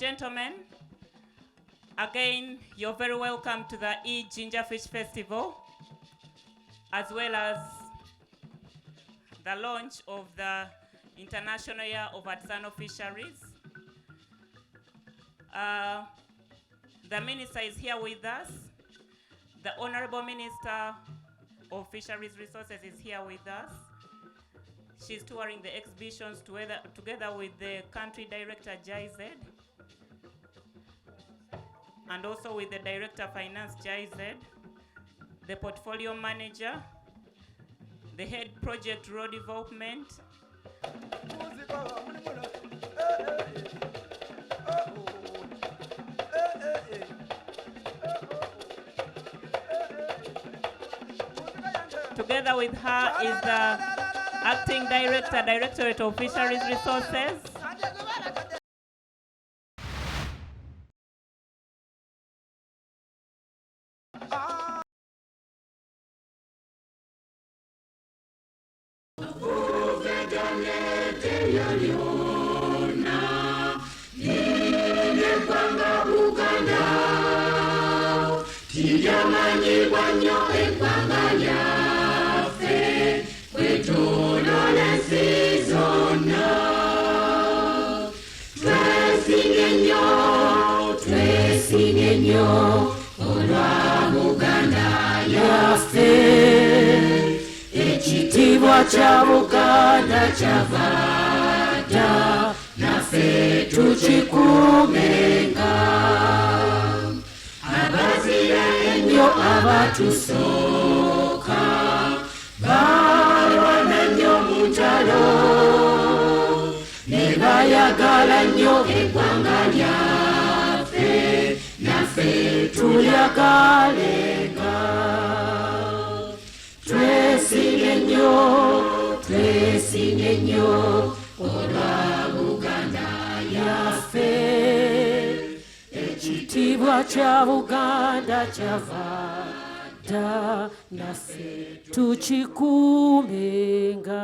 gentlemen, again, you're very welcome to the Jinja E-Fish Festival, as well as the launch of the International Year of Artisanal Fisheries. The Minister is here with us. The Honorable Minister of Fisheries Resources is here with us. She's touring the exhibitions together with the Country Director, JZ, and also with the Director of Finance, JZ, the Portfolio Manager, the Head Project Road Development, together with her is the Acting Director, Directorate of Fisheries Resources. Ekitiibwa kya Buganda kyavada naffe tukikuumenga abazira ennyo abatusooka balwana nnyo mu ntalo ne bayagala nnyo eggwanga lyaffe naffe tulyagalenga. Twesinge nnyo olwa Buganda yaffe ekitiibwa kya Buganda kyavada naffe tukikuumenga.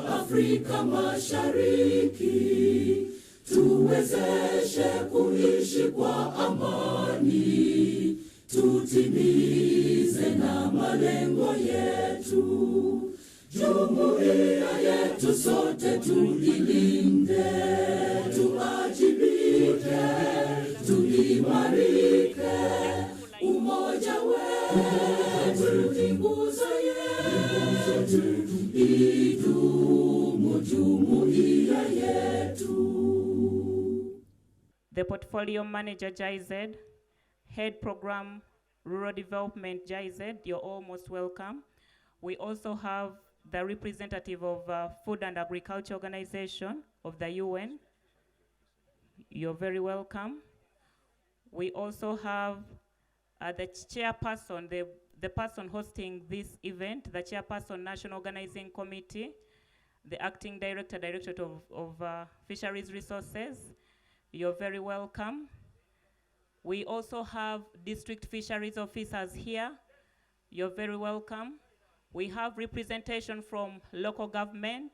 Afrika Mashariki tuwezeshe kuishi kwa amani, tutimize na malengo yetu. Jumuiya yetu sote tuilinde, tuajibike, tuimarike. Umoja wetu ni nguzo yetu, idumu jumuiya yetu. The Portfolio Manager, JZ, Head Program Rural Development, JZ, you're all most welcome. We also have the representative of Food and Agriculture Organization of the UN. You're very welcome. We also have the chairperson, the person hosting this event, the chairperson, National Organizing Committee, the acting director, Directorate of Fisheries Resources. You're very welcome. We also have district fisheries officers here. You're very welcome. We have representation from local government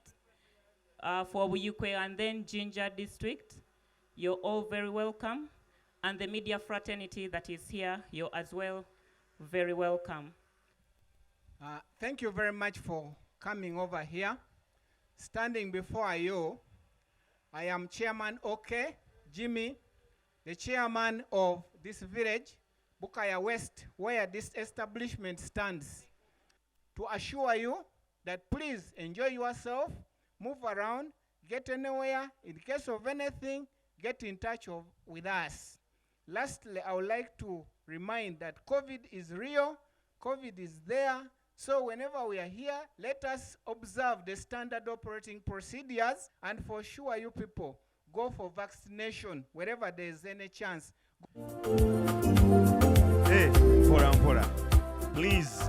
for Buyukwe and then Jinja district. You're all very welcome. And the media fraternity that is here, you're as well very welcome. Thank you very much for coming over here. Standing before you, I am Chairman Oke Jimmy, the chairman of this village, Bukaya West, where this establishment stands. To assure you that please enjoy yourself, move around, get anywhere. In case of anything, get in touch with us. Lastly, I would like to remind that COVID is real, COVID is there, so whenever we are here, let us observe the standard operating procedures, and for sure you people, go for vaccination wherever there is any chance. Hey, mpora. Please,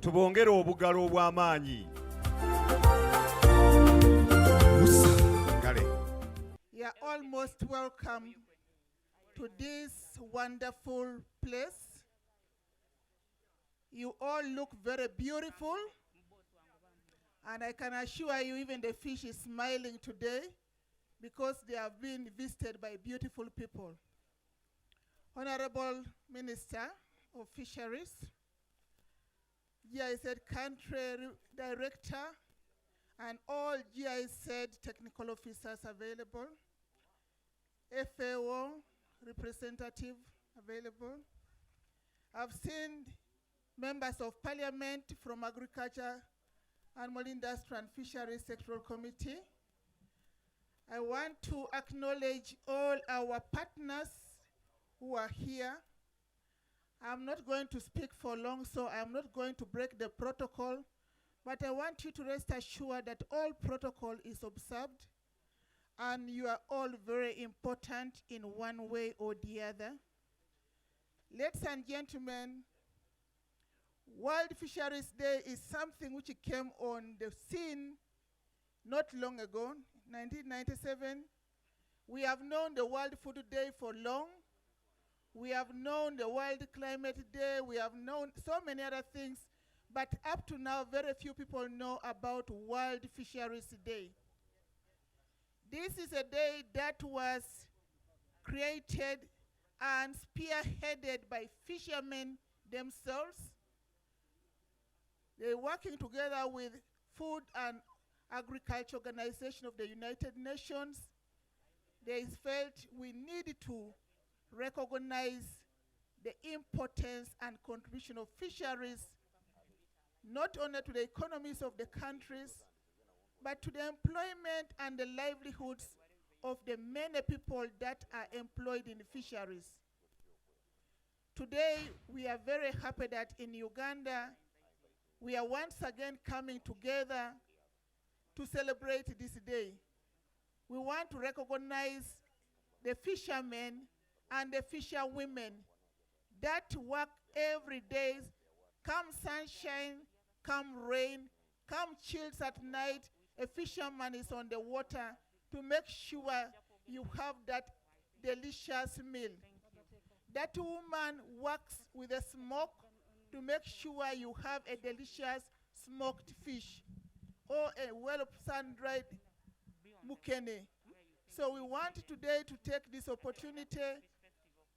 tubongere obugalo obw'amaanyi. You're almost welcome to this wonderful place. You all look very beautiful, and I can assure you even the fish is smiling today because they have been visited by beautiful people. Honorable Minister of Fisheries, GIZ Country Director, and all GIZ technical officers available, FAO representative available. I've seen members of parliament from Agriculture, Animal Industry and Fisheries Sectoral Committee. I want to acknowledge all our partners who are here. I'm not going to speak for long, so I'm not going to break the protocol, but I want you to rest assured that all protocol is observed and you are all very important in one way or the other. Ladies and gentlemen, World Fisheries Day is something which came on the scene not long ago, 1997. We have known the World Food Day for long. We have known the World Climate Day. We have known so many other things. But up to now, very few people know about World Fisheries Day. This is a day that was created and spearheaded by fishermen themselves. They're working together with Food and Agriculture Organization of the United Nations. They felt we need to recognize the importance and contribution of fisheries, not only to the economies of the countries, but to the employment and the livelihoods of the many people that are employed in fisheries. Today, we are very happy that in Uganda, we are once again coming together to celebrate this day. We want to recognize the fishermen and the fisherwomen that work every day, come sunshine, come rain, come chills at night. A fisherman is on the water to make sure you have that delicious meal. That woman works with a smoke to make sure you have a delicious smoked fish or a well sun-dried mukene. So we want today to take this opportunity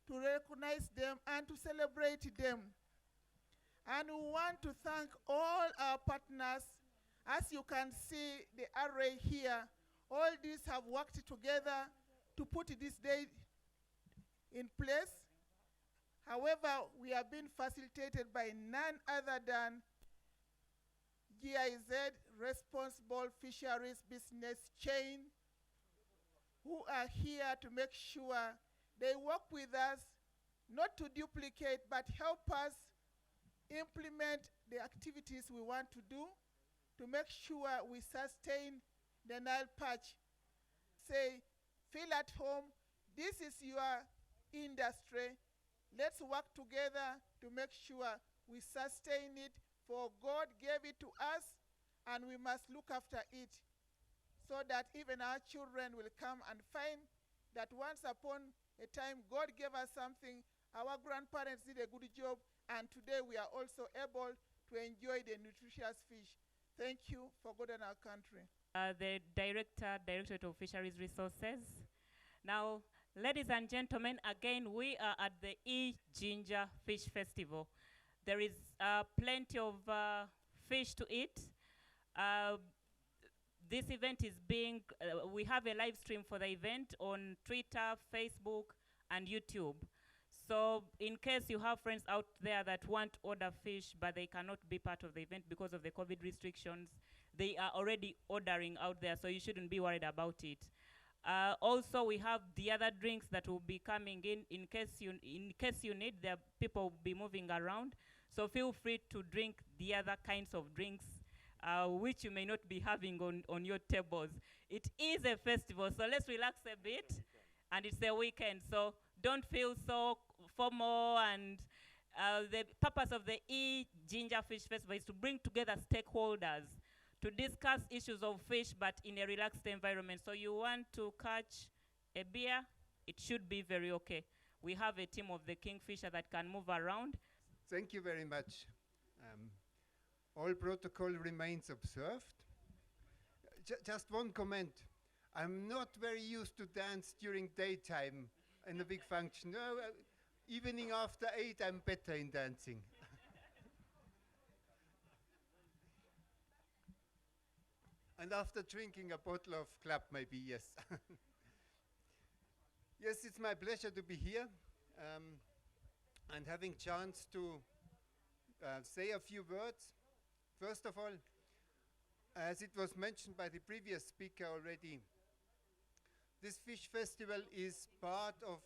to recognize them and to celebrate them. And we want to thank all our partners. As you can see the array here, all these have worked together to put this day in place. However, we have been facilitated by none other than GIZ, Responsible Fisheries Business Chain, who are here to make sure they work with us, not to duplicate, but help us implement the activities we want to do to make sure we sustain the Nile patch. Say, feel at home, this is your industry. Let's work together to make sure we sustain it, for God gave it to us and we must look after it so that even our children will come and find that once upon a time God gave us something, our grandparents did a good job, and today we are also able to enjoy the nutritious fish. Thank you for good in our country. The Directorate of Fisheries Resources. Now, ladies and gentlemen, again, we are at the Jinja E-Fish Festival. There is plenty of fish to eat. This event is being, we have a live stream for the event on Twitter, Facebook, and YouTube. So in case you have friends out there that want to order fish, but they cannot be part of the event because of the COVID restrictions, they are already ordering out there, so you shouldn't be worried about it. Also, we have the other drinks that will be coming in case you need. There people will be moving around, so feel free to drink the other kinds of drinks which you may not be having on your tables. It is a festival, so let's relax a bit, and it's a weekend, so don't feel so formal. And the purpose of the Jinja E-Fish Festival is to bring together stakeholders to discuss issues of fish, but in a relaxed environment. So you want to catch a beer, it should be very okay. We have a team of the Kingfisher that can move around. Thank you very much. All protocol remains observed. Just one comment. I'm not very used to dance during daytime in a big function. No, evening after 8, I'm better in dancing. And after drinking a bottle of club, maybe, yes. Yes, it's my pleasure to be here and having chance to say a few words. First of all, as it was mentioned by the previous speaker already, this fish festival is part of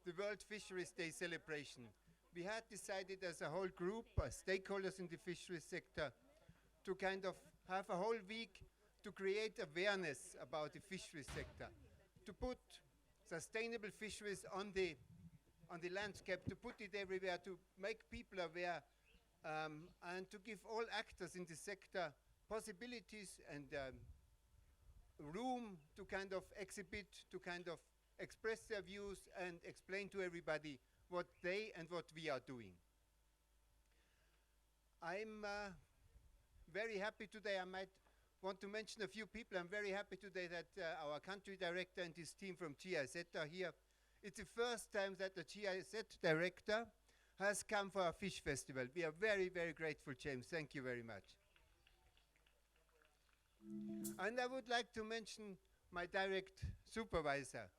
the World Fisheries Day celebration. We had decided as a whole group, stakeholders in the fisheries sector, to kind of have a whole week to create awareness about the fisheries sector, to put sustainable fisheries on the landscape, to put it everywhere, to make people aware, and to give all actors in the sector possibilities and room to kind of exhibit, to kind of express their views and explain to everybody what they and what we are doing. I'm very happy today. I might want to mention a few people. I'm very happy today that our country director and his team from GIZ are here. It's the first time that the GIZ director has come for a fish festival. We are very, very grateful, James. Thank you very much. And I would like to mention my direct supervisor,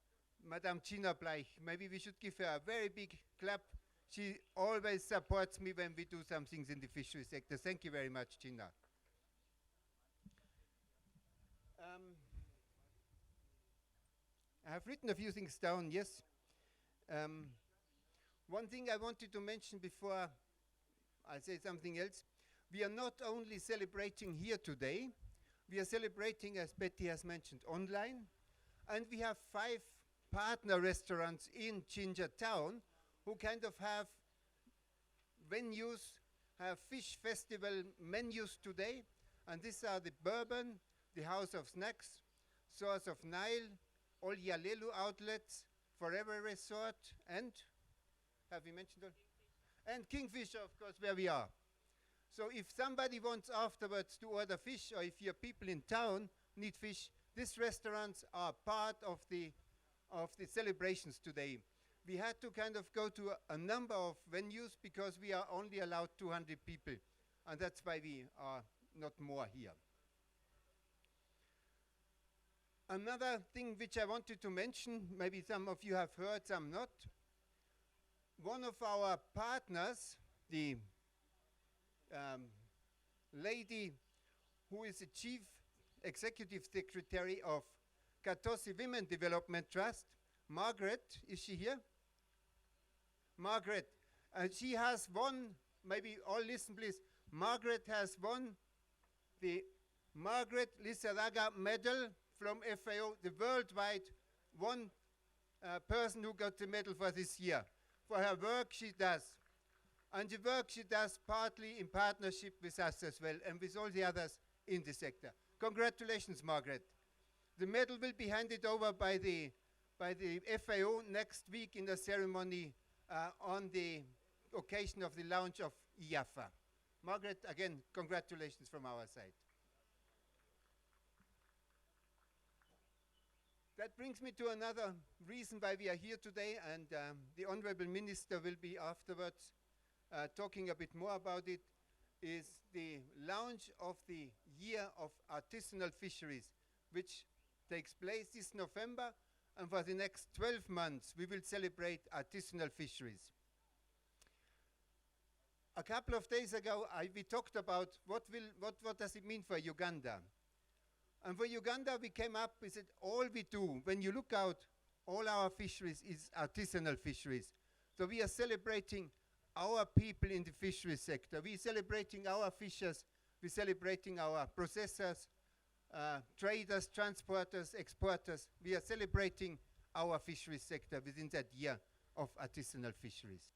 Madame Gina Bleich. Maybe we should give her a very big clap. She always supports me when we do some things in the fishery sector. Thank you very much, Gina. I have written a few things down, yes. One thing I wanted to mention before I say something else, we are not only celebrating here today, we are celebrating, as Betty has mentioned, online, and we have 5 partner restaurants in Jinja town who kind of have venues, have fish festival menus today, and these are the Bourbon, the House of Snacks, Source of Nile, all Yalelo outlets, Forever Resort, and have we mentioned all? And Kingfisher, of course, where we are. So if somebody wants afterwards to order fish, or if your people in town need fish, these restaurants are part of the celebrations today. We had to kind of go to a number of venues because we are only allowed 200 people, and that's why we are not more here. Another thing which I wanted to mention, maybe some of you have heard, some not. One of our partners, the lady who is the Chief Executive Secretary of Katosi Women Development Trust, Margaret, is she here? Margaret, she has won, maybe all listen please, Margaret has won the Margaret Lizarraga Medal from FAO, the worldwide one person who got the medal for this year, for her work she does. And the work she does partly in partnership with us as well, and with all the others in the sector. Congratulations, Margaret. The medal will be handed over by the FAO next week in a ceremony on the occasion of the launch of IAFA. Margaret, again, congratulations from our side. That brings me to another reason why we are here today, and the Honorable Minister will be afterwards talking a bit more about it, is the launch of the Year of Artisanal Fisheries, which takes place this November, and for the next 12 months we will celebrate artisanal fisheries. A couple of days ago we talked about what does it mean for Uganda. And for Uganda we came up with it, all we do, when you look out, all our fisheries is artisanal fisheries. So we are celebrating our people in the fisheries sector. We are celebrating our fishers, we are celebrating our processors, traders, transporters, exporters. We are celebrating our fisheries sector within that year of artisanal fisheries.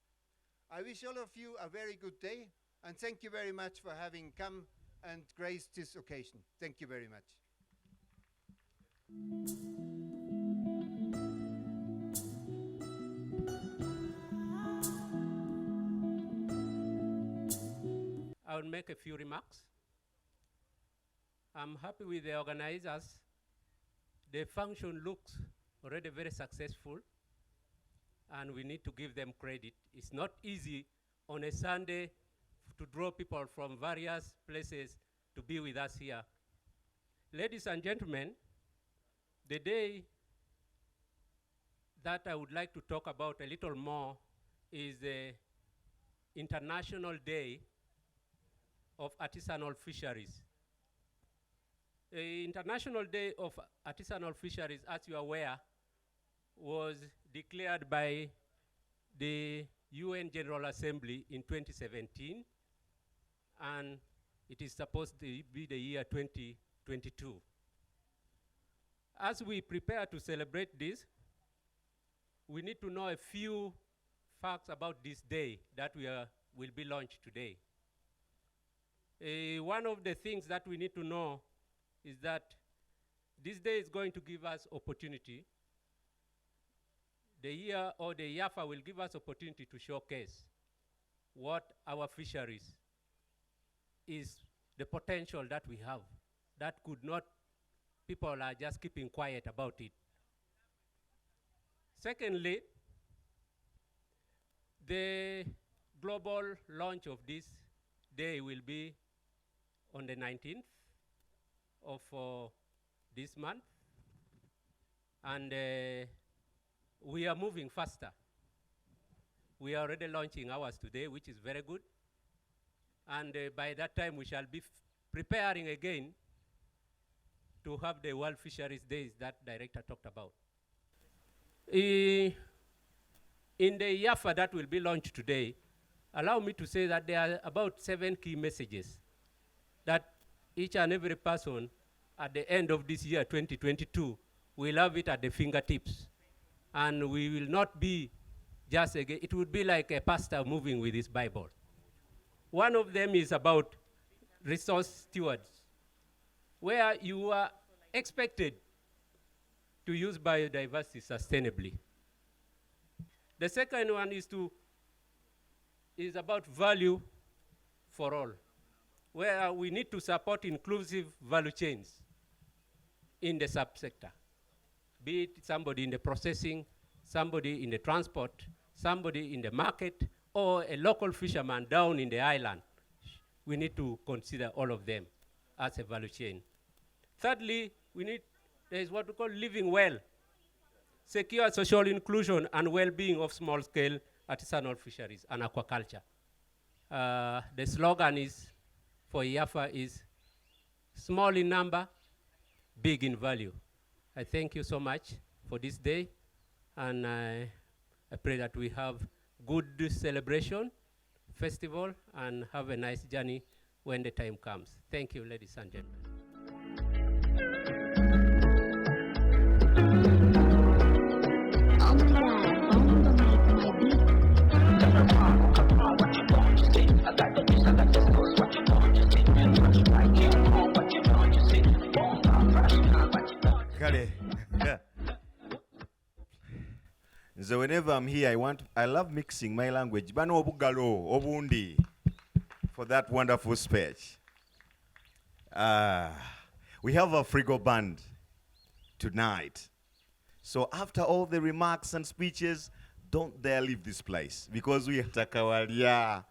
I wish all of you a very good day, and thank you very much for having come and graced this occasion. Thank you very much. I will make a few remarks. I'm happy with the organizers. The function looks already very successful, and we need to give them credit. It's not easy on a Sunday to draw people from various places to be with us here. Ladies and gentlemen, the day that I would like to talk about a little more is the International Day of Artisanal Fisheries. The International Day of Artisanal Fisheries, as you are aware, was declared by the UN General Assembly in 2017, and it is supposed to be the year 2022. As we prepare to celebrate this, we need to know a few facts about this day that will be launched today. One of the things that we need to know is that this day is going to give us opportunity. The year or the IAFA will give us opportunity to showcase what our fisheries is, the potential that we have, that could not, people are just keeping quiet about it. Secondly, the global launch of this day will be on the 19th of this month, and we are moving faster. We are already launching ours today, which is very good, and by that time we shall be preparing again to have the World Fisheries Days that Director talked about. In the IAFA that will be launched today, allow me to say that there are about 7 key messages that each and every person at the end of this year, 2022, will have it at the fingertips. And we will not be just again, it would be like a pastor moving with his Bible. One of them is about resource stewards, where you are expected to use biodiversity sustainably. The second one is about value for all, where we need to support inclusive value chains in the subsector, be it somebody in the processing, somebody in the transport, somebody in the market, or a local fisherman down in the island. We need to consider all of them as a value chain. Thirdly, there is what we call living well, secure social inclusion and well-being of small-scale artisanal fisheries and aquaculture. The slogan for IAFA is small in number, big in value. I thank you so much for this day, and I pray that we have good celebration, festival, and have a nice journey when the time comes. Thank you, ladies and gentlemen. Kale. So whenever I'm here, I love mixing my language. Bano obugalo, obundi, for that wonderful speech. We have a Afrigo band tonight. So after all the remarks and speeches, don't dare leave this place, because we have Kawalya,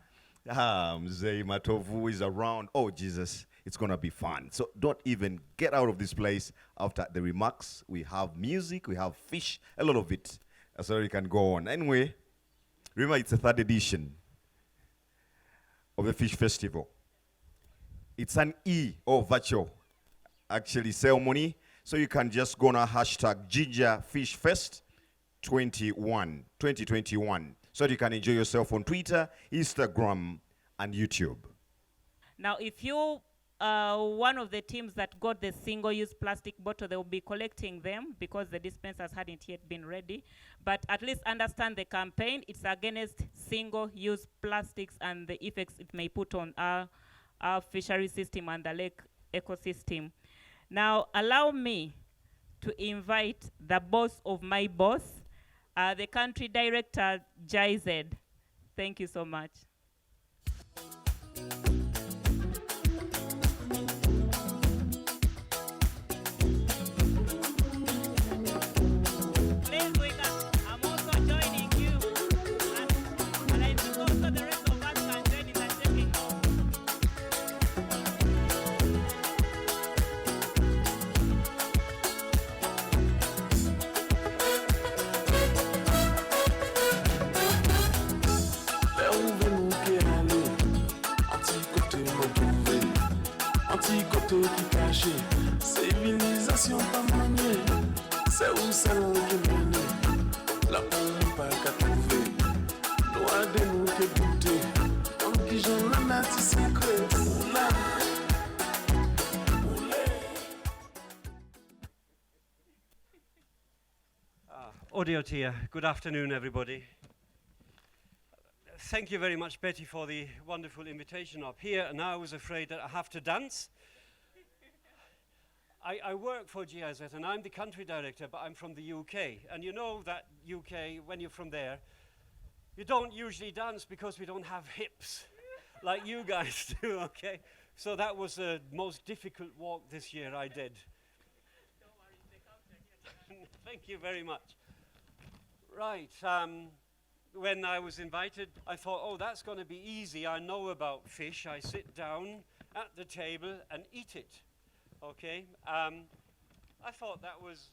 Mzee Matovu is around. Oh, Jesus, it's going to be fun. So don't even get out of this place after the remarks. We have music, we have fish, a lot of it. So you can go on. Anyway, remember it's the 3rd edition of the Fish Festival. It's an virtual, actually, ceremony. So you can just go on a hashtag Jinja E-Fish Fest 2021, so that you can enjoy yourself on Twitter, Instagram, and YouTube. Now, if you one of the teams that got the single-use plastic bottle, they will be collecting them because the dispensers hadn't yet been ready. But at least understand the campaign. It's against single-use plastics and the effects it may put on our fishery system and the lake ecosystem. Now, allow me to invite the boss of my boss, the country director, JZ. Thank you so much. Please wake up. I'm also joining you. And I think also the rest of us can join in the taking off. Anti-côté qui caché, civilisation pas maniée, c'est où celle qui mène, la on pas qu'à trouver, loin de nous que goûter, comme qui j'en ai nati secret, oula, Odiotia, good afternoon, everybody. Thank you very much, Betty, for the wonderful invitation up here. And I was afraid that I have to dance. I work for GIZ, and I'm the country director, but I'm from the UK. And you know that UK, when you're from there, you don't usually dance because we don't have hips like you guys do, okay? So that was the most difficult walk this year I did. Don't worry, the counter here. Thank you very much. Right. When I was invited, I thought, oh, that's going to be easy. I know about fish. I sit down at the table and eat it. Okay? I thought that was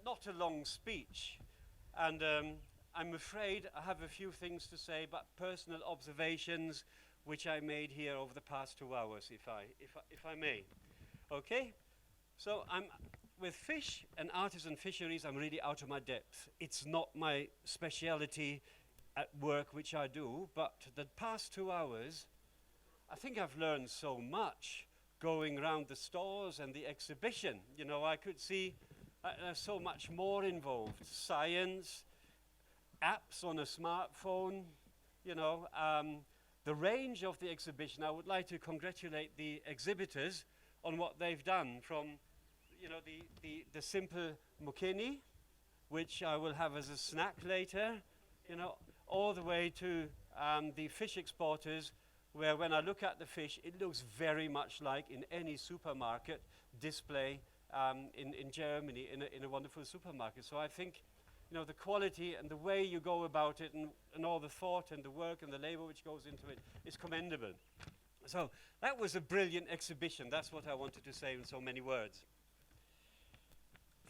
not a long speech. And I'm afraid I have a few things to say, but personal observations which I made here over the past 2 hours, if I may. Okay? So with fish and artisan fisheries, I'm really out of my depth. It's not my speciality at work, which I do, but the past 2 hours, I think I've learned so much going around the stores and the exhibition. You know, I could see there's so much more involved. Science, apps on a smartphone, you know, the range of the exhibition. I would like to congratulate the exhibitors on what they've done, from you know, the simple mukini, which I will have as a snack later, you know, all the way to the fish exporters, where when I look at the fish, it looks very much like in any supermarket display in Germany, in a wonderful supermarket. So I think, you know, the quality and the way you go about it and all the thought and the work and the labor which goes into it is commendable. So that was a brilliant exhibition. That's what I wanted to say in so many words.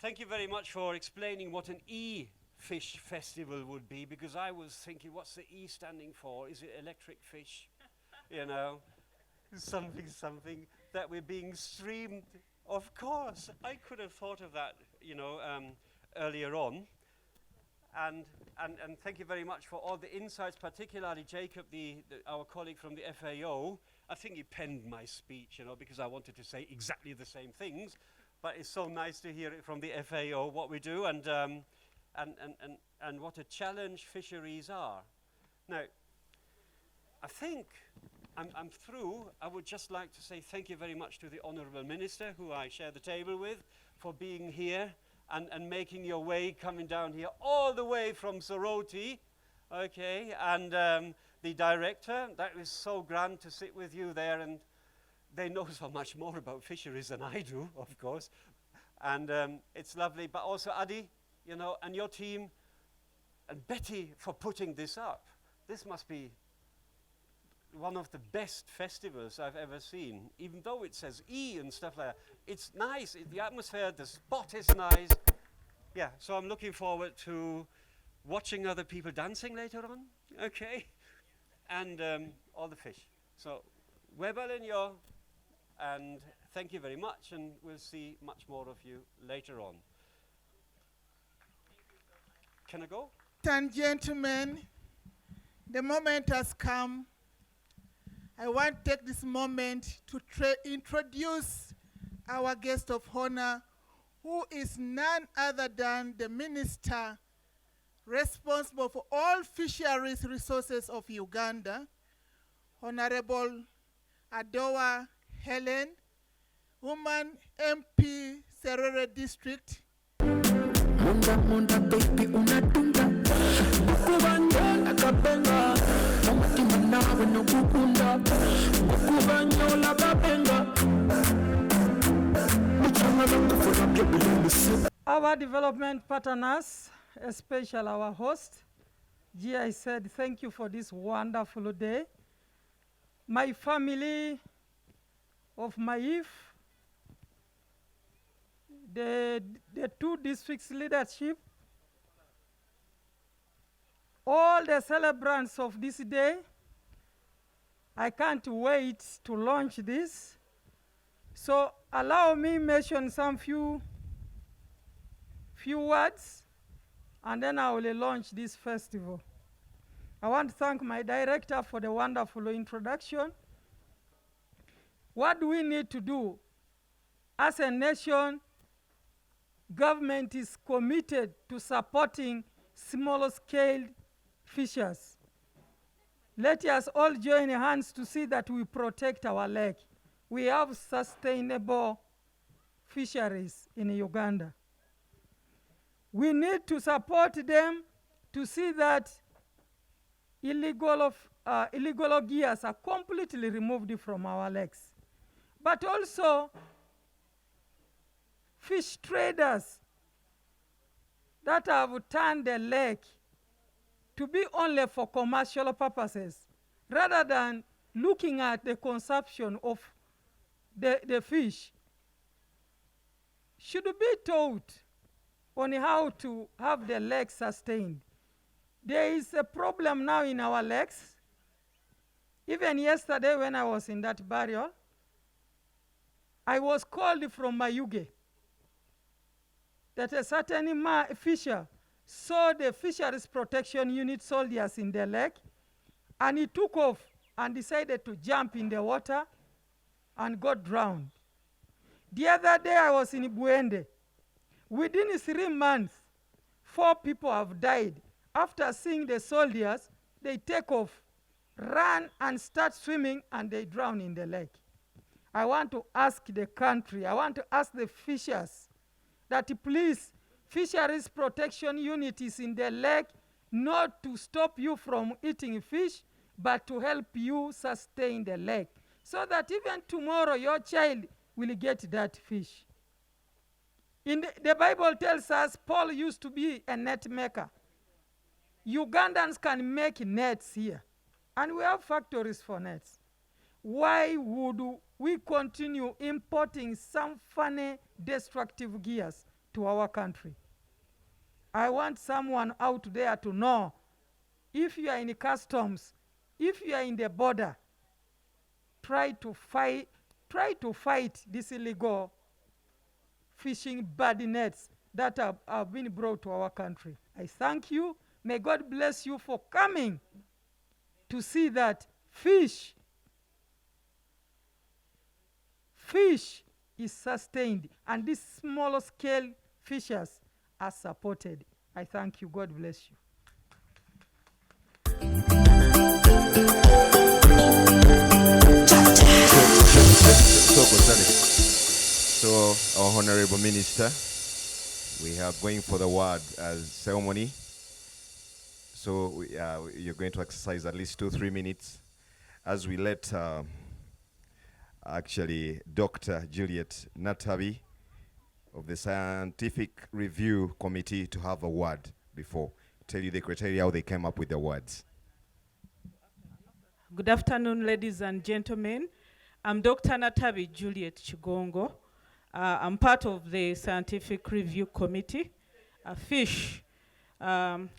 Thank you very much for explaining what an E-Fish Festival would be, because I was thinking, what's the E standing for? Is it electric fish? You know, something that we're being streamed. Of course, I could have thought of that, you know, earlier on. And thank you very much for all the insights, particularly Jacob, our colleague from the FAO. I think he penned my speech, you know, because I wanted to say exactly the same things. But it's so nice to hear it from the FAO, what we do, and what a challenge fisheries are. Now, I think I'm through. I would just like to say thank you very much to the Honourable Minister, who I share the table with, for being here and making your way coming down here all the way from Soroti. Okay, and the director, that was so grand to sit with you there, and they know so much more about fisheries than I do, of course. And it's lovely, but also Adi, you know, and your team, and Betty for putting this up. This must be one of the best festivals I've ever seen, even though it says E and stuff like that. It's nice, the atmosphere, the spot is nice. Yeah, so I'm looking forward to watching other people dancing later on, okay? And all the fish. So, Webalenyo, and thank you very much, and we'll see much more of you later on. Can I go? And gentlemen, the moment has come. I want to take this moment to introduce our guest of honor, who is none other than the Minister responsible for all fisheries resources of Uganda, Honorable Adowa Helen, woman MP, Serere District. Munda munda baby unatunda Kubanyola kabenga Mumutima nawe no kukunda Kubanyola kabenga Our development partners, especially our host, I said thank you for this wonderful day. My family of Maif, the two districts leadership, all the celebrants of this day, I can't wait to launch this. So allow me mention some few words, and then I will launch this festival. I want to thank my director for the wonderful introduction. What do we need to do? As a nation, government is committed to supporting small-scale fishers. Let us all join hands to see that we protect our lake. We have sustainable fisheries in Uganda. We need to support them to see that illegal gears are completely removed from our lakes. But also, fish traders that have turned the lake to be only for commercial purposes, rather than looking at the consumption of the fish, should be taught on how to have the lake sustained. There is a problem now in our lakes. Even yesterday when I was in that burial, I was called from Mayuge that a certain fisher saw the Fisheries Protection Unit soldiers in the lake, and he took off and decided to jump in the water and got drowned. The other day I was in Buende. Within 3 months, 4 people have died. After seeing the soldiers, they take off, run and start swimming, and they drown in the lake. I want to ask the country, I want to ask the fishers that please, Fisheries Protection Unit is in the lake not to stop you from eating fish, but to help you sustain the lake, so that even tomorrow your child will get that fish. In the Bible tells us Paul used to be a net maker. Ugandans can make nets here, and we have factories for nets. Why would we continue importing some funny, destructive gears to our country? I want someone out there to know, if you are in the customs, if you are in the border, try to fight this illegal fishing bad nets that have been brought to our country. I thank you. May God bless you for coming to see that fish is sustained and these small scale fishers are supported. I thank you. God bless you. So, our Honorable Minister, We are going for the word ceremony. So you're going to exercise at least 2-3 minutes as we let actually Dr. Juliet Natabi of the Scientific Review Committee to have a word before. Tell you the criteria, how they came up with the words. Good afternoon, ladies and gentlemen. I'm Dr. Natabi Juliet Chigongo. I'm part of the Scientific Review Committee. Fish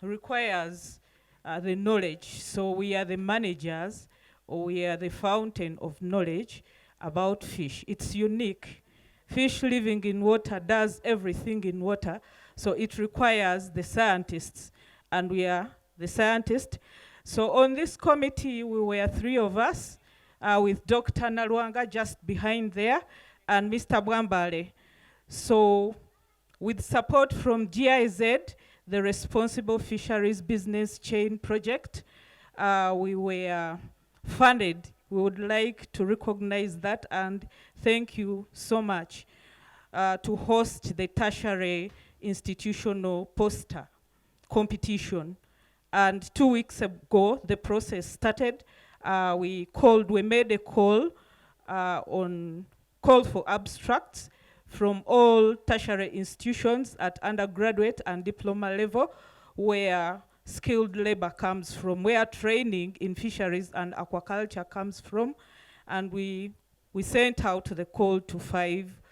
requires the knowledge, so we are the managers, or we are the fountain of knowledge about fish. It's unique. Fish living in water does everything in water, so it requires the scientists, and we are the scientists. So on this committee, we were 3 of us, with Dr. Nalwanga just behind there, and Mr. Bwambale. So with support from GIZ, the Responsible Fisheries Business Chain Project, we were funded. We would like to recognize that and thank you so much to host the tertiary institutional poster competition. And 2 weeks ago, the process started. We made a call for abstracts from all tertiary institutions at undergraduate and diploma level, where skilled labor comes from, where training in fisheries and aquaculture comes from. And we sent out the call to 5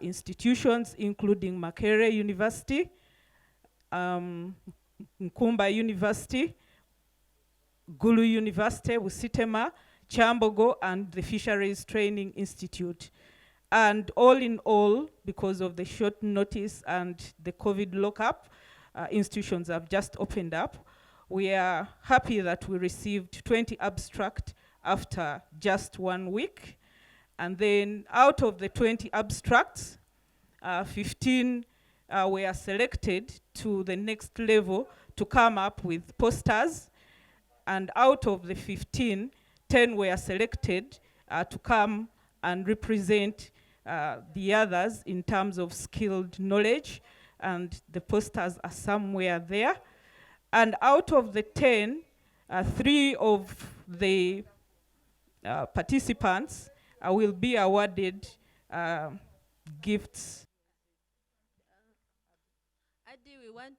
institutions, including Makerere University, Nkumba University, Gulu University, Wusitema, Chambogo, and the Fisheries Training Institute. And all in all, because of the short notice and the COVID lockup, institutions have just opened up. We are happy that we received 20 abstracts after just 1 week. And then out of the 20 abstracts, 15 were selected to the next level to come up with posters. And out of the 15, 10 were selected to come and represent the others in terms of skilled knowledge, and the posters are somewhere there. And out of the 10, 3 of the participants will be awarded gifts. Adi, we want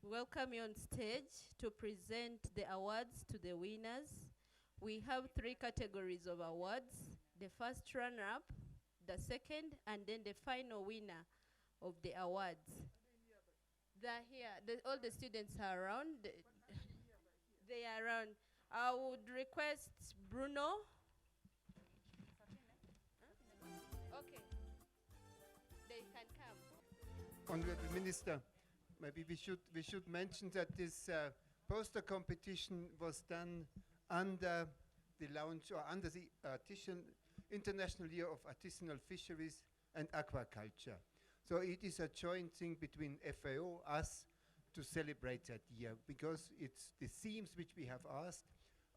to welcome you on stage to present the awards to the winners. We have 3 categories of awards: the first runner-up, the second, and then the final winner of the awards. They're here. All the students are around. They are around. I would request Bruno. Okay. They can come. Honorable Minister, maybe we should mention that this poster competition was done under the launch, or under the International Year of Artisanal Fisheries and Aquaculture. So it is a joint thing between FAO, us, to celebrate that year, because it's the themes which we have asked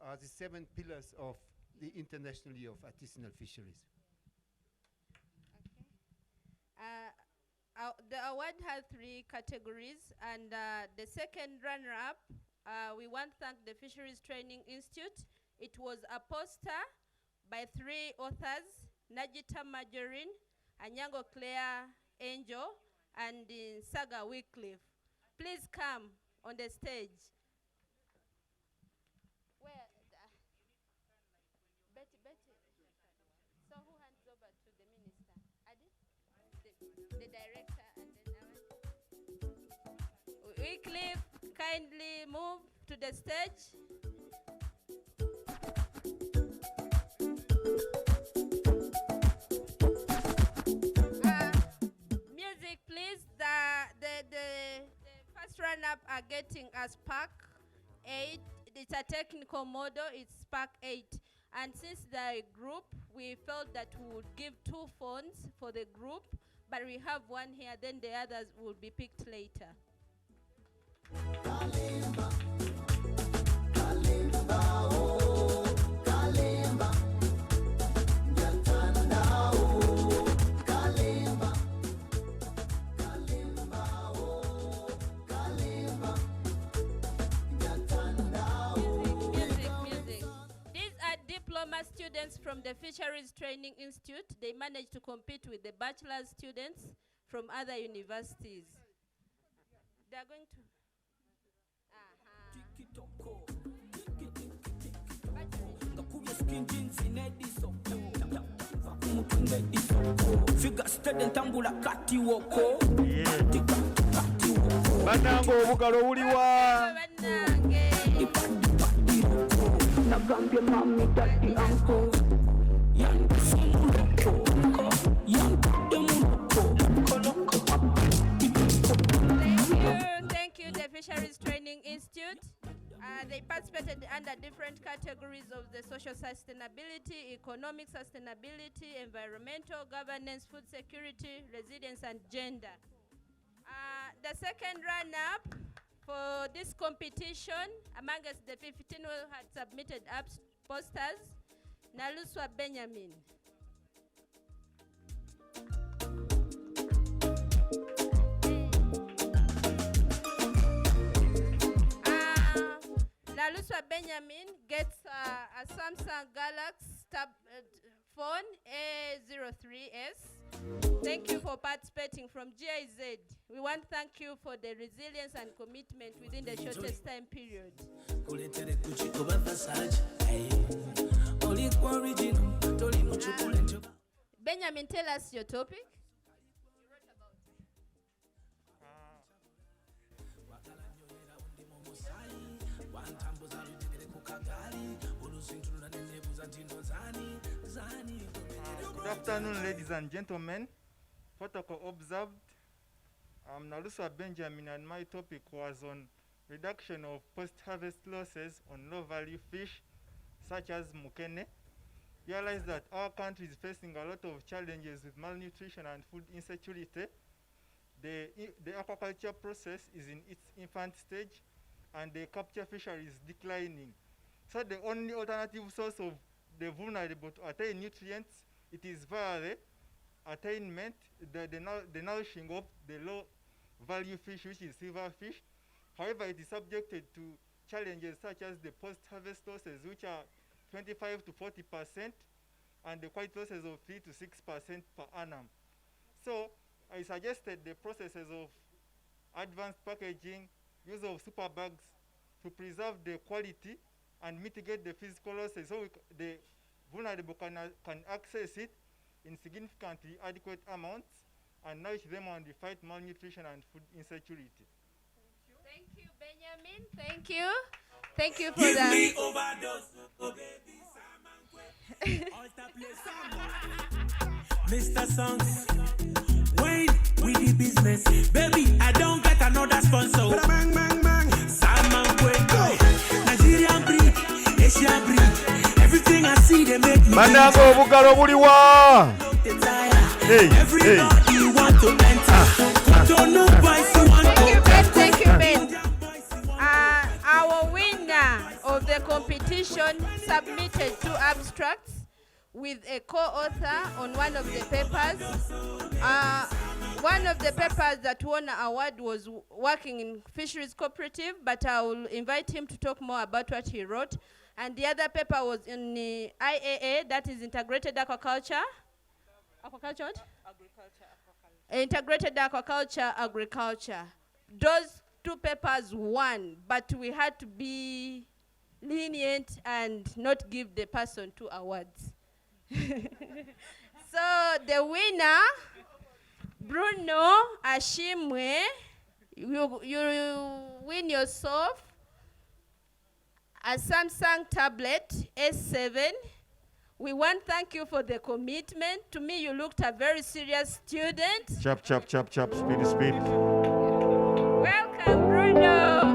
are the 7 pillars of the International Year of Artisanal Fisheries. Okay. The award has 3 categories, and the second runner-up, we want to thank the Fisheries Training Institute. It was a poster by 3 authors: Najita Majorin, Anyango Claire Angel, and Saga Wycliffe. Please come on the stage. Where? Betty. So who hands over to the minister? Adi? The director, and then Wycliffe, kindly move to the stage. Music, please. The first run-up are getting a Spark 8. It's a technical model. It's Spark 8. And since the group, we felt that we would give 2 phones for the group, but we have one here. Then the others will be picked later. Kalimba, Kalimba, oh, Kalimba, Yatanda, oh, Kalimba, Kalimba, oh. students from the Fisheries Training Institute. They managed to compete with the bachelor students from other universities. They are going to... Banango obugalo buliwa. Thank you, the Fisheries Training Institute. They participated under different categories of the social sustainability, economic sustainability, environmental governance, food security, resilience, and gender. The second runner-up for this competition, amongst the 15 who had submitted posters, Naluswa Benjamin. Naluswa Benjamin gets a Samsung Galaxy phone A03s. Thank you for participating from GIZ. We want to thank you for the resilience and commitment within the shortest time period. Benjamin, tell us your topic. Good afternoon, ladies and gentlemen. Protocol observed. I'm Naluswa Benjamin, and my topic was on reduction of post-harvest losses on low-value fish, such as mukene. Realize that our country is facing a lot of challenges with malnutrition and food insecurity. The aquaculture process is in its infant stage, and the capture fishery is declining. So the only alternative source of the vulnerable to attain nutrients, it is via the attainment, the nourishing of the low-value fish, which is silverfish. However, it is subjected to challenges such as the post-harvest losses, which are 25 to 40%, and the quality losses of 3 to 6% per annum. So I suggested the processes of advanced packaging, use of super bags to preserve the quality and mitigate the physical losses, so the vulnerable can access it in significantly adequate amounts and nourish them on the fight malnutrition and food insecurity. Thank you, Benjamin. Thank you. Thank you for that. Give me overdose, oh baby, Mr. Songs, Wayne, we the business. Baby, I don't get another sponsor. Bang, bang, bang. Salmon, Nigerian breed, Asian breed. Everything I see, they make me. Banango obugalo buliwa. Hey, everybody want to enter. Don't know why you want to. Thank you, Ben. Our winner of the competition submitted 2 abstracts with a co-author on one of the papers. One of the papers that won an award was working in Fisheries Cooperative, but I will invite him to talk more about what he wrote. And the other paper was in the IAA, that is Integrated Aquaculture. Aquaculture what? Integrated Aquaculture, Agriculture. Those 2 papers won, but we had to be lenient and not give the person 2 awards. So the winner, Bruno Ashimwe, you win yourself a Samsung tablet S7. We want to thank you for the commitment. To me, you looked a very serious student. Chop, chop, chop, chop, speed, speed. Welcome, Bruno.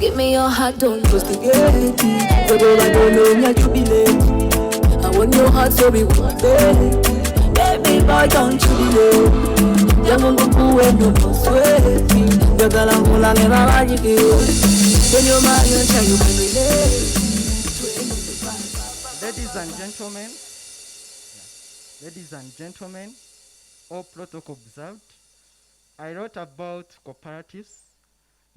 Give me your heart, don't investigate it. Whatever I don't know, you jubilate. I want your heart, so we want it. Baby boy, don't you delay. Jango kuwe no sweaty. Jagala mula never magic. When you're mine, you can relate. Ladies and gentlemen, ladies and gentlemen, all protocol observed. I wrote about cooperatives.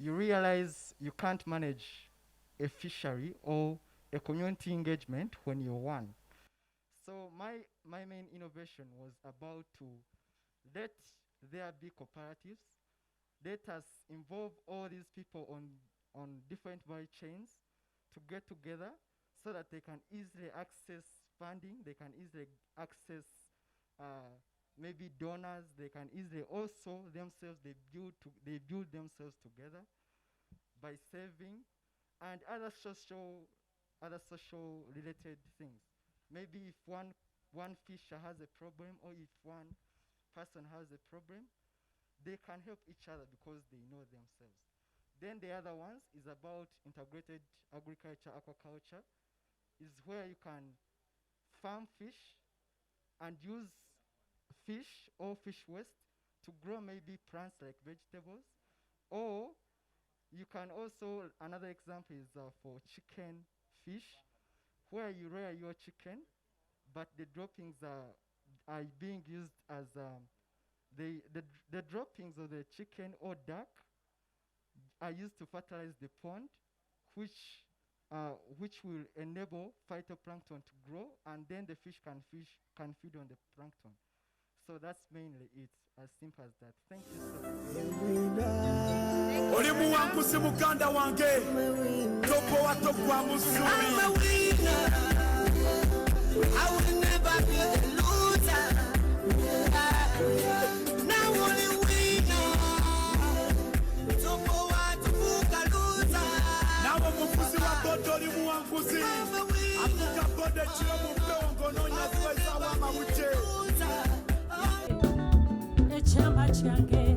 You realize you can't manage a fishery or a community engagement when you're one. So my main innovation was about to let there be cooperatives. Let us involve all these people on different value chains to get together so that they can easily access funding, they can easily access maybe donors, they can easily also themselves, they build themselves together by saving and other social related things. Maybe if one fisher has a problem or if one person has a problem, they can help each other because they know themselves. Then the other ones is about integrated agriculture, aquaculture, is where you can farm fish and use fish or fish waste to grow maybe plants like vegetables. Or you can also, another example is for chicken fish, where you rear your chicken, but the droppings are being used as the droppings of the chicken or duck are used to fertilize the pond, which will enable phytoplankton to grow, and then the fish can feed on the plankton. So that's mainly it, as simple as that. Thank you so much. Oli muwanguzi muganda wange topo watogwa musuri. I'm a winner. I will never be a loser. Now only winner. Topo watuvuka loser. Now omufuzi wa bodo oli muwanguzi. Afuka bode chiro mumpewo ngononya kweza wa mawuche. Echama change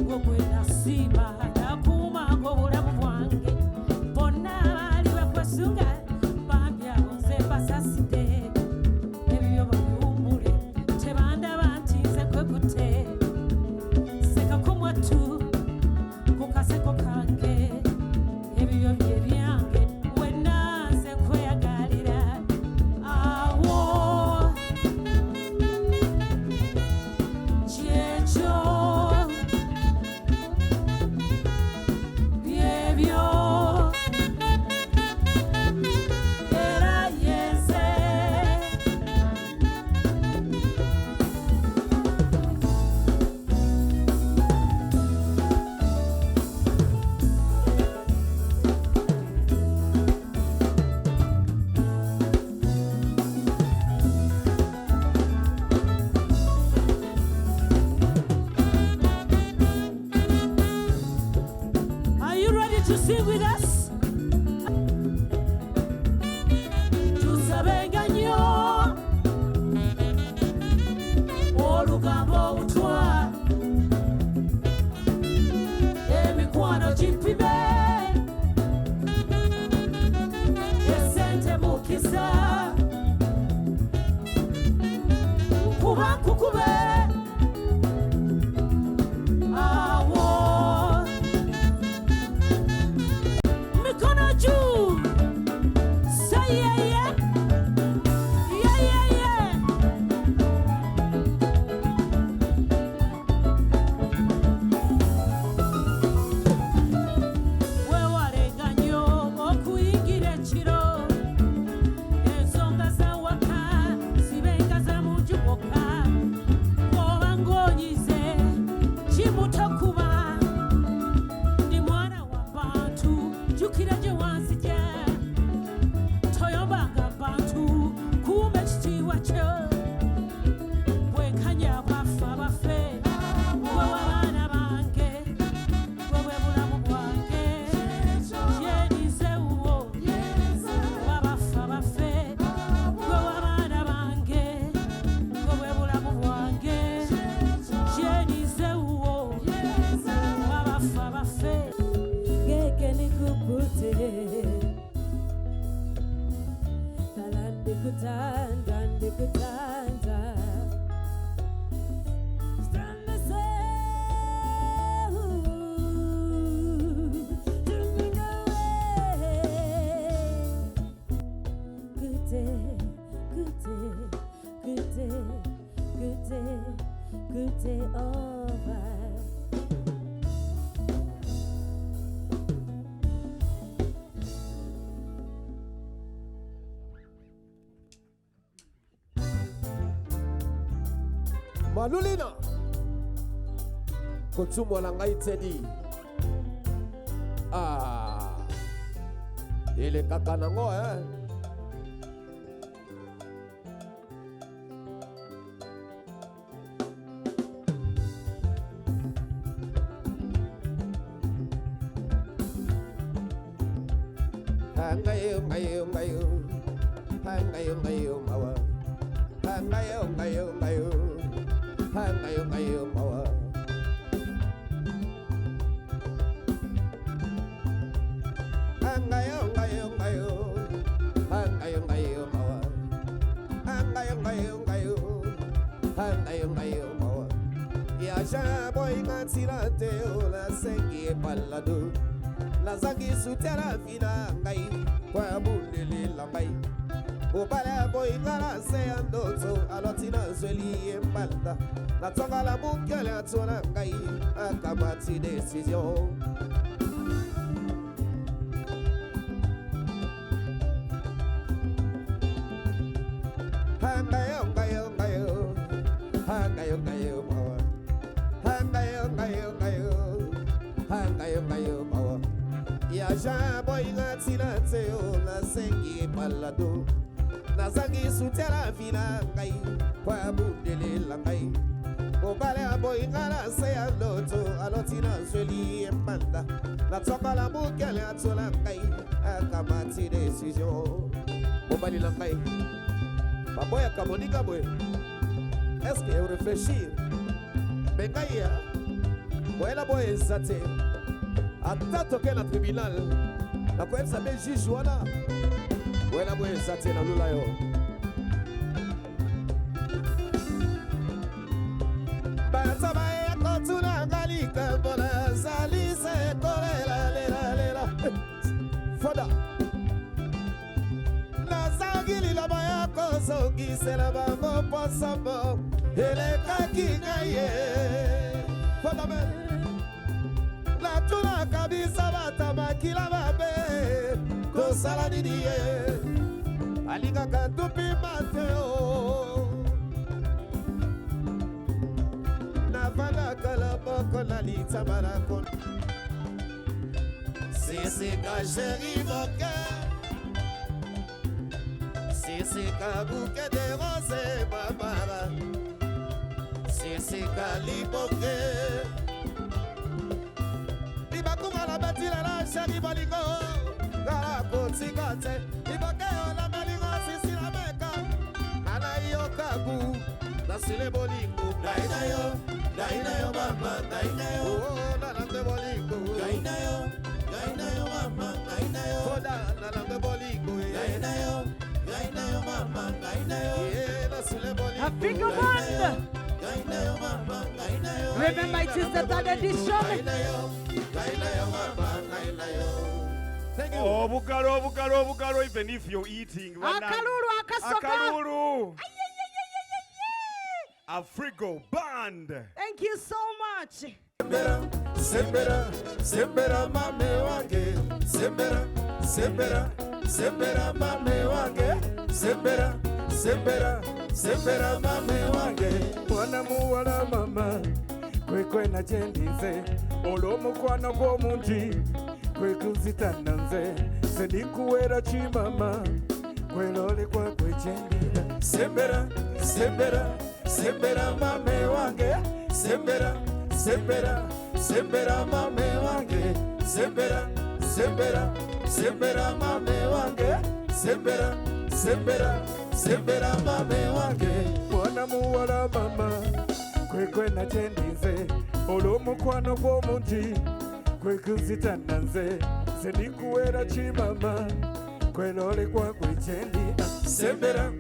gogwena siba nakuma ngobulamu bwange bonna bali bakwesunga bambya bonze basaside ebyo babiwumule tebandaba nti nze kwekute seka kumwatu kukaseko kange ebyo bye byange wena nze kweyagalira awo checho Are you ready to sing with us? Tusabenga nnyo olugambo obutwa emikwano gipime esente mukisa kuba nkukube awo mikono juu. Say yeah, yeah. Yeah, yeah, yeah. Wewalenga nnyo okuyingira ekiro ensonga za waka zibenga za munju mwokka oba ng'onyize kimutokuba ndi mwana wa bantu jjukira gye wanzija toyombanga bantu kuuma ekitiibwa kyo bwenkanya bwaffe abaffe gwe w'abaana bange gwe bwe bulamu bwange yerize wuwo w'abaffe abaffe gwe w'abaana bange gwe bwe bulamu bwange yerize wuwo w'abaffe abaffe gege nikukute ndikutanda ndikutanda strandese turning away kute Malulina Kotumo Langai Teddy. Ah, il est kakanango, hein? Hangayo, ngayo, ngayo, hangayo, ngayo, mawa, hangayo, ngayo, ngayo, hangayo, ngayo, mawa. Hangayo, ngayo, ngayo, hangayo, ngayo, mawa, hangayo, ngayo, ngayo, hangayo, ngayo, mawa. Ya boy ngatsila teo la sengi balado. La zangi sutera fina ngai kwa bulele la ngai Obala boy ngala se andoto alotina zweli embalda La tonga la bukele atona ngai akamati decision Hangayo ngayo ngayo Hangayo ngayo mawa Hangayo ngayo ngayo Hangayo ngayo mawa Ya boy ngatina teo la sengi balado Na zangi sutera vina ngai kwa budele la ngai Obale boy ngala se aloto alotina zweli emanda La toka la bukele atola ngai akamati decision Obali la ngai Baboya kamonika boy Est-ce que vous réfléchissez Bengaïa Boy la boy zate Ata toke na tribunal Na kwa sabe juge wana Wena mwe zate na lula yo Bata bae kotuna galika Bona zali se kore la lela lela Foda Na zangili la baya kosogi Se la bango posamo Ele kaki ngaye Foda me La tula kabisa bata makila babe Kosala didiye Aliga kantupi mateo Navala kalaboko na lita marakon Sisi ka chéri moke Sisi ka bouquet de roses babara Sisi ka liboke Libakunga la batila la chéri bolingo Gara kotikate Iboke la melingo sisi la meka Nana iyo kagu Nasile bolingo Gaina yo mama Gaina yo Oh nalange bolingo Gaina yo mama Gaina yo Koda nalange bolingo Gaina yo mama Gaina yo Yeah nasile bolingo Afrigo Band. Gaina yo mama Gaina yo Remember it is the third edition. Gaina yo mama Gaina yo Thank you. Oh, bukaro, even if you're eating. Akalulu, akasoka. Akalulu. Afrigo Band. Thank you so much. Sembera mame wange. Sembera mame wange. Sembera mame wange. Mwana muwala mama. Kwekwe na jendize. Olomu kwana kwa munji. Kwekuzitana nze. Sedikuwera chimama. Kwelole kwa kwechendida. Sembera mame wange. Sembera mame wange. Sembera mame wange. Sembera mame wange. Mwana muwala mama. Kwekwe na jendize. Olomu kwana kwa munji. Kwekuzitana nze. Sedikuwera chimama. Kwelole kwa kwechendida. Sembera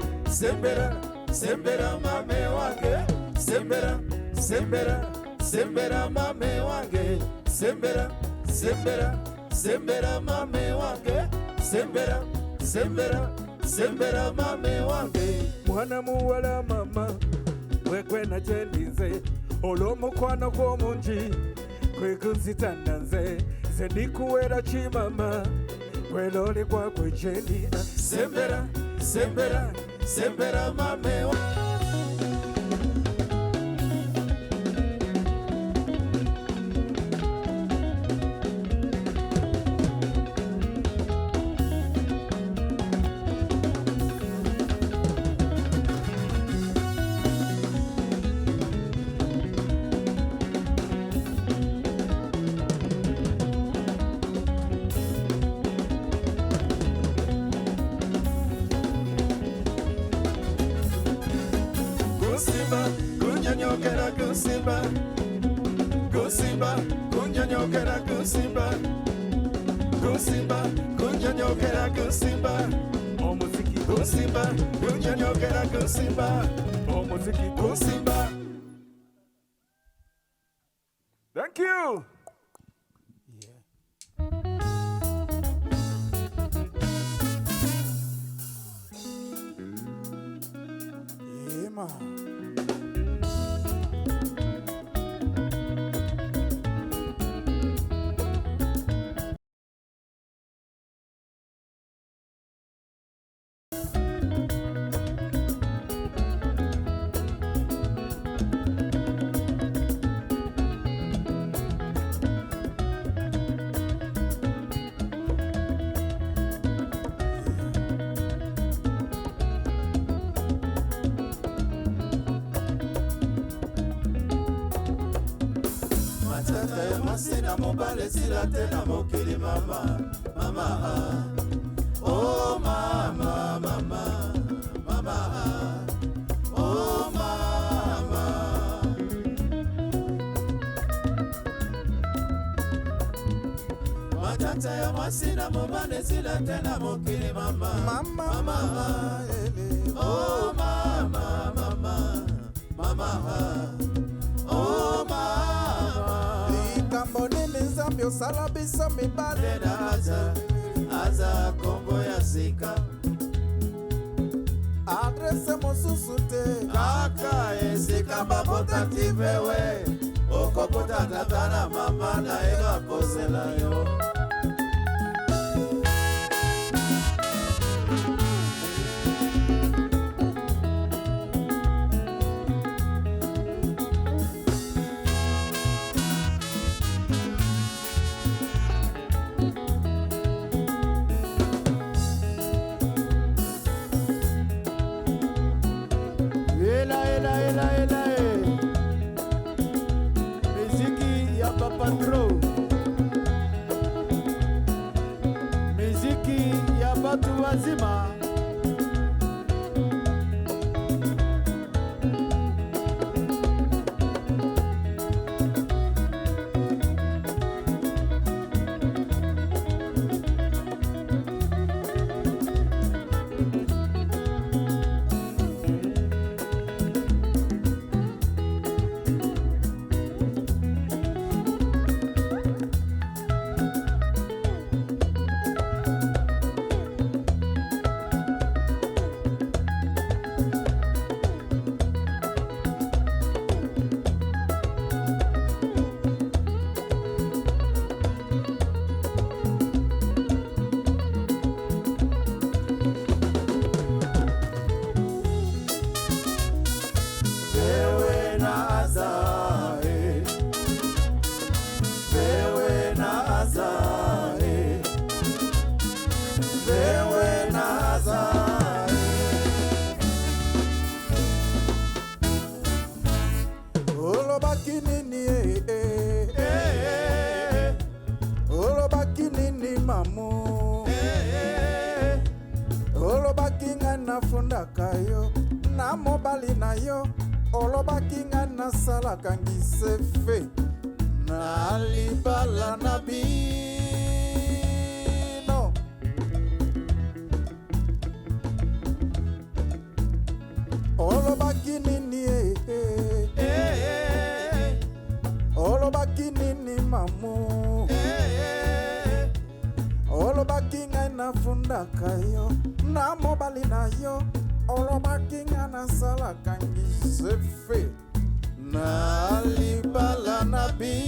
mame wange. Sembera mame wange. Sembera mame wange. Sembera mame wange. Mwana muwala mama. Kwekwe na jendize. Olomu kwana kwa munji. Kwekuzitana nze. Sedikuwera chimama. Kwelole kwa kwechendida. Sembera mame wange. kunyanyokera kusimba, kusimba, kunyanyokera kusimba, kusimba, kunyanyokera kusimba, omuziki kusimba, kunyanyokera kusimba, omuziki kusimba. Thank you. Yeah, man. Matata ya masina mobile sila tena mokili mama, mama, oh mama, mama, mama, oh mama. Matata ya masina mobile sila tena mokili mama, mama, mama, oh mama, mama, mama, oh mama. Kambonini Zambia sala bisa mibale na aza Kongo ya sika adrese mosusu te kaka esika babota tivewe okopota tata na mama na ega kosela yo. Miziki ya Papa Dro, miziki ya batu wazima. Kayo na mobali na yo olobaki nga nasalaka ngisefe na libala na bino olobaki nini olobaki nini mamu olobaki nga nafundaka yo na mobali na yo olobaki nga nasalaka ngisefe na libala na bino.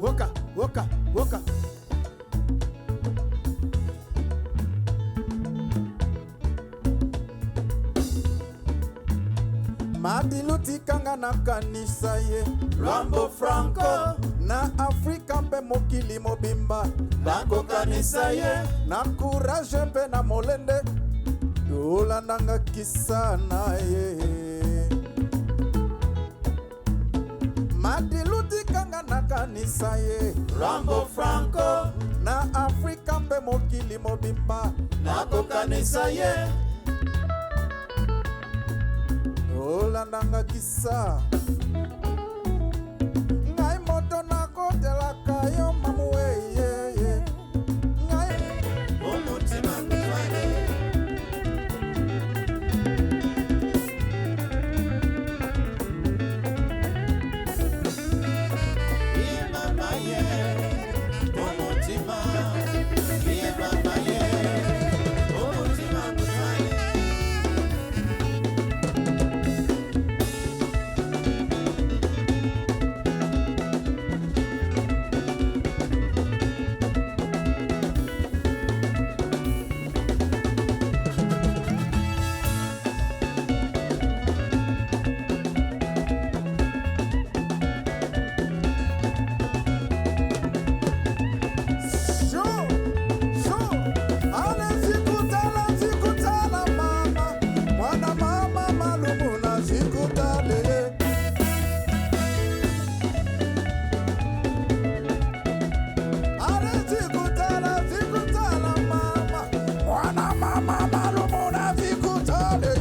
Woka, woka, woka. Madiluti kanga na kanisa ye Rambo Franco na Afrika mpe mokili mobimba Banko kanisa ye na courage mpe na molende tolandanga kisa na ye. Madiluti kanga na kanisa ye Rambo Franco na Afrika mpe mokili mobimba nakokanisa ye olandanga kisa ngai moto nakotelaka yo mamuwe yeye ngai omutima ngutwale ye mama ye omutima ye mama ye omutima ngutwale Zikutala mama, mwana mama malumu na zikutale. Ale zikutala mama, mwana mama malumu na zikutale.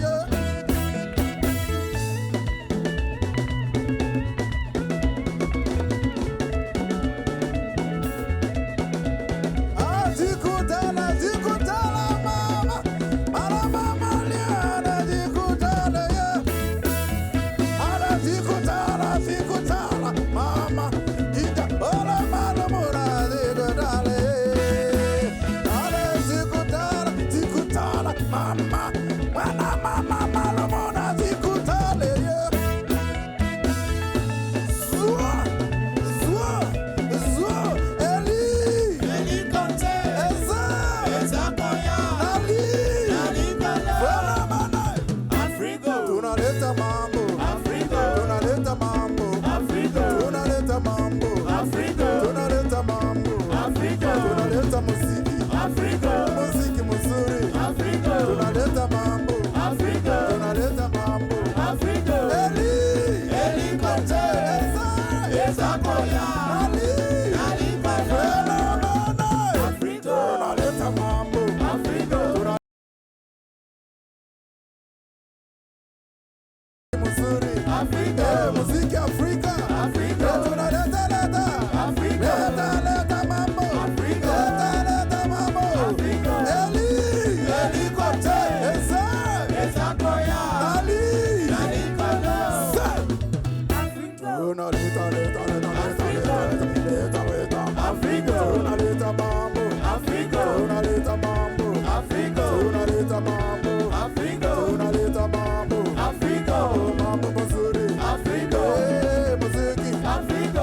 Zikutala mama, mara mama liana zikutala ye. Ala zikutala mama, ita ola mala mura zikutala ye. Ala zikutala mama, mwana mama mala mura zikutala ye. Zua, Eli Conte, Afrigo, tunaleta mambo, Afrigo, tunaleta mambo, Afrigo, tunaleta mambo, Afrigo, tunaleta mambo, Afrigo, tunaleta muziki, Afrigo, muziki mzuri, Afrigo, tunaleta mambo, Afrigo, tunaleta mambo, Afrigo, Eli Conte, eza koya, Ali Bana, Afrigo, tunaleta mambo, Afrigo, muzuri, Afrika, muziki Afrika, Afrika, tunaleta leta mambo, Afrika, leta mambo, Afrika, Eli Kote, eza koya, Ali kono, Afrika, tunaleta Afrika, tunaleta mambo, Afrika, tunaleta mambo, Afrika, tunaleta mambo, Afrika, tunaleta mambo, Afrika, mambo mazuri, Afrika, muziki, Afrika,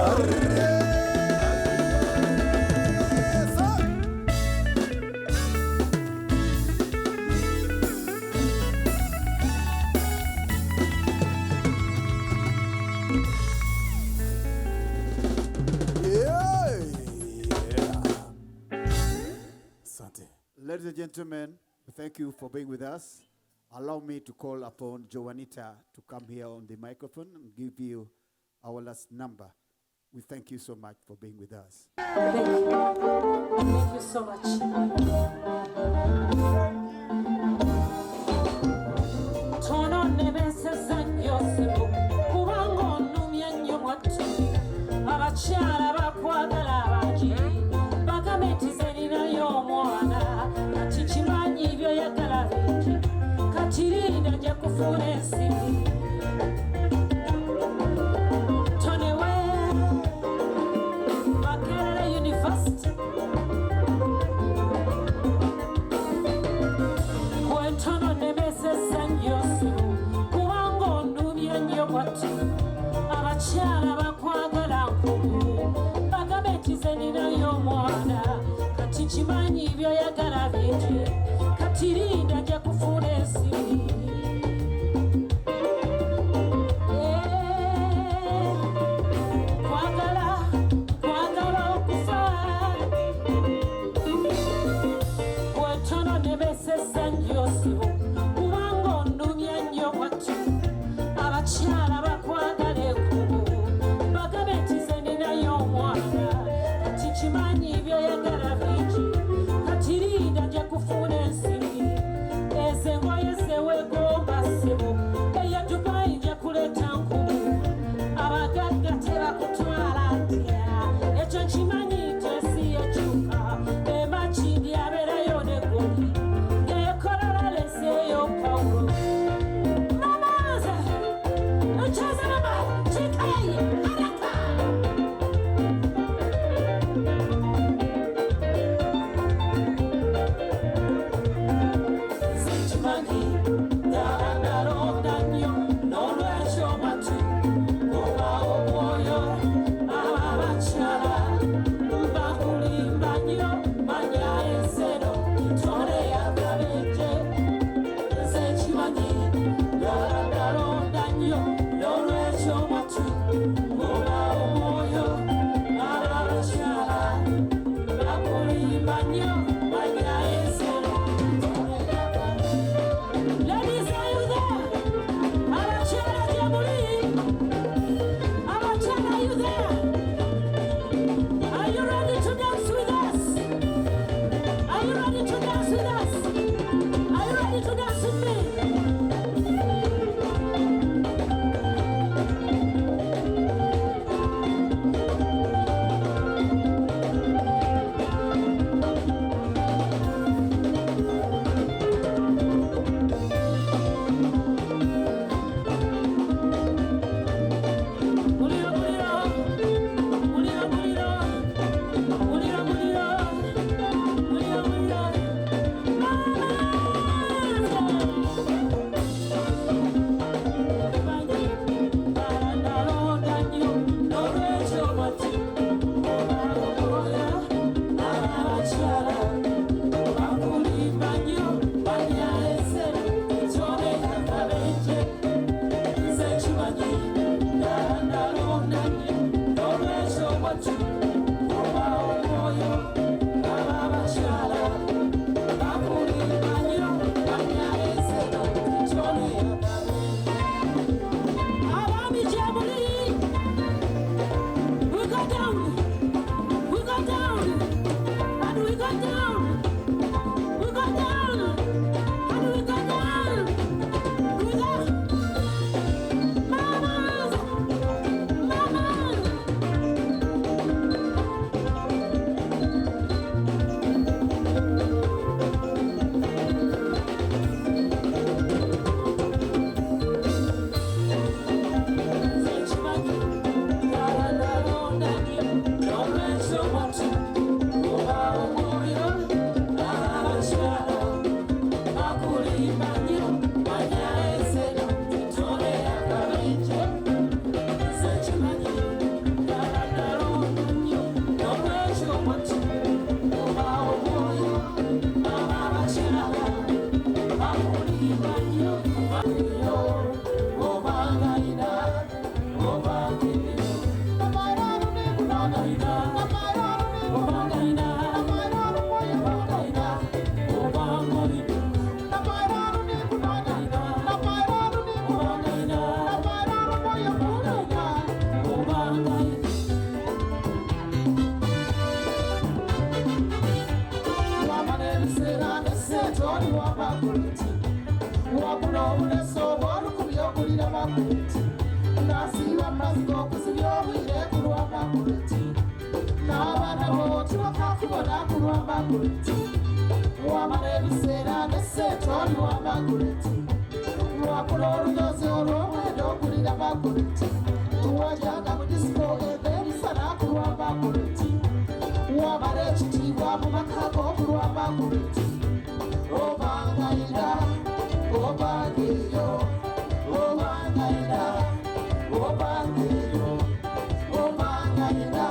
Ladies and gentlemen, thank you for being with us. Allow me to call upon Joanita to come here on the microphone and give you our last number. We thank you so much for being with us. Thank you. Thank you so much. Tono nebese zanyosibu kubango numye nyomwatu abakyala bakwagala abangi bakametizenina y'omwana kati kimanyi byoyagala bingi kati linda nja kufuna ensimbi tonewe Makerere University Kwetono nebese zanyosibu kubango numye nyomwatu abakyala bakwagala nkubu bakametizenina y'omwana kati kimanyi byoyagala bingi kati linda nja kufuna ensimbi kwagala okufa kwetono nebesesa ndyosibo kubanga ondumya nnyo kwati abakyala bakwagala ekkubo bagabe nti ze ninayo omwana kati kimanyi byoyagala bingi tubona kulwamba guleti wamala ebiseera neseeto olwamba guleti wakula olunyozi olw'omwenda okulira baguleti wajaga mu disiko eva ebisana kulwamba guleti wamala ekitiibwa mu maka g'okulwamba guleti obangayira obangeyo obangayira obangeyo obangayira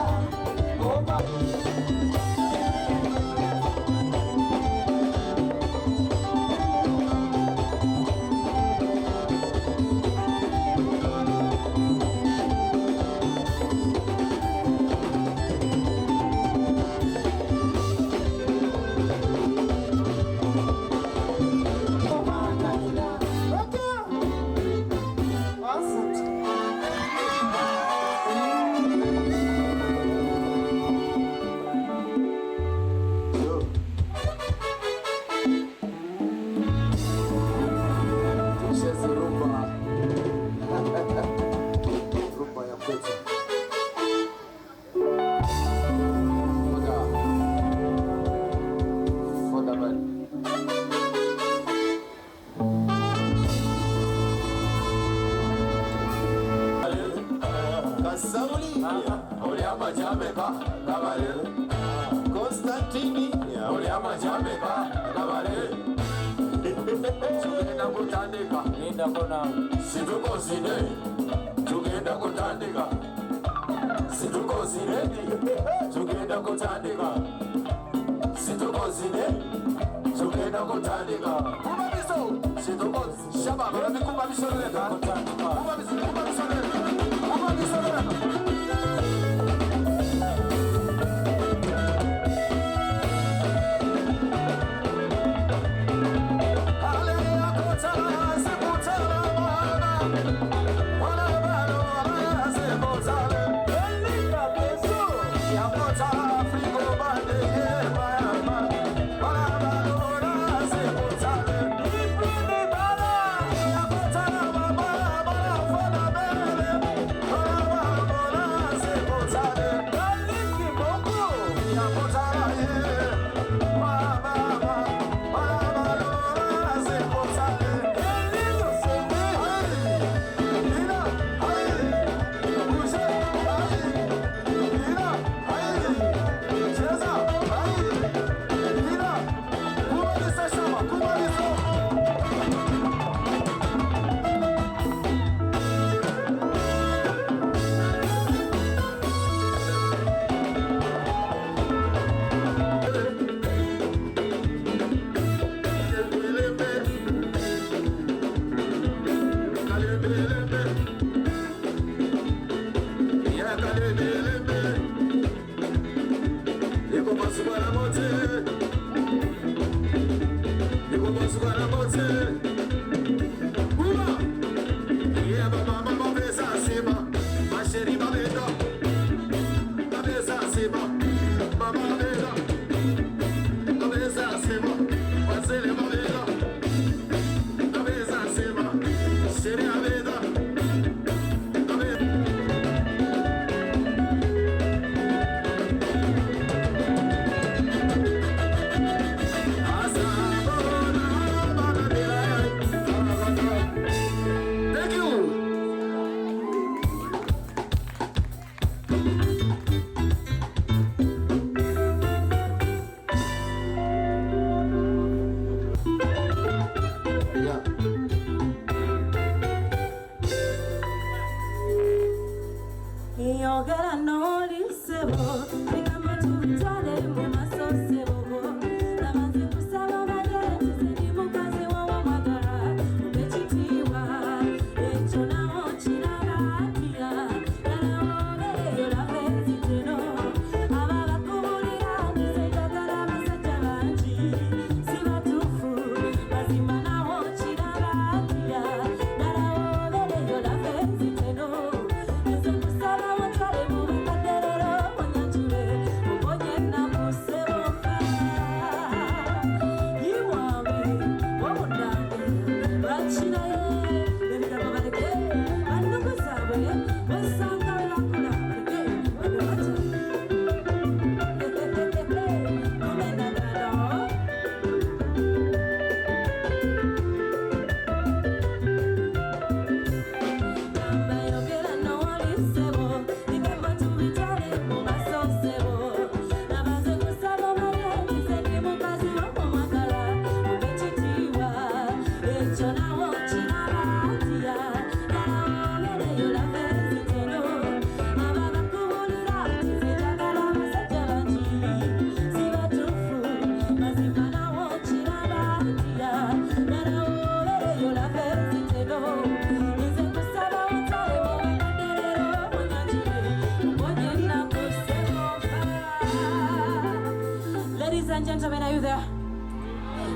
and gentlemen, are you there?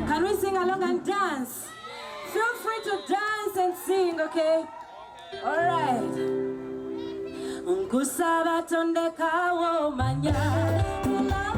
Can we sing along and dance? Feel free to dance and sing, okay? All right. Nkusaba tonde kawo manya.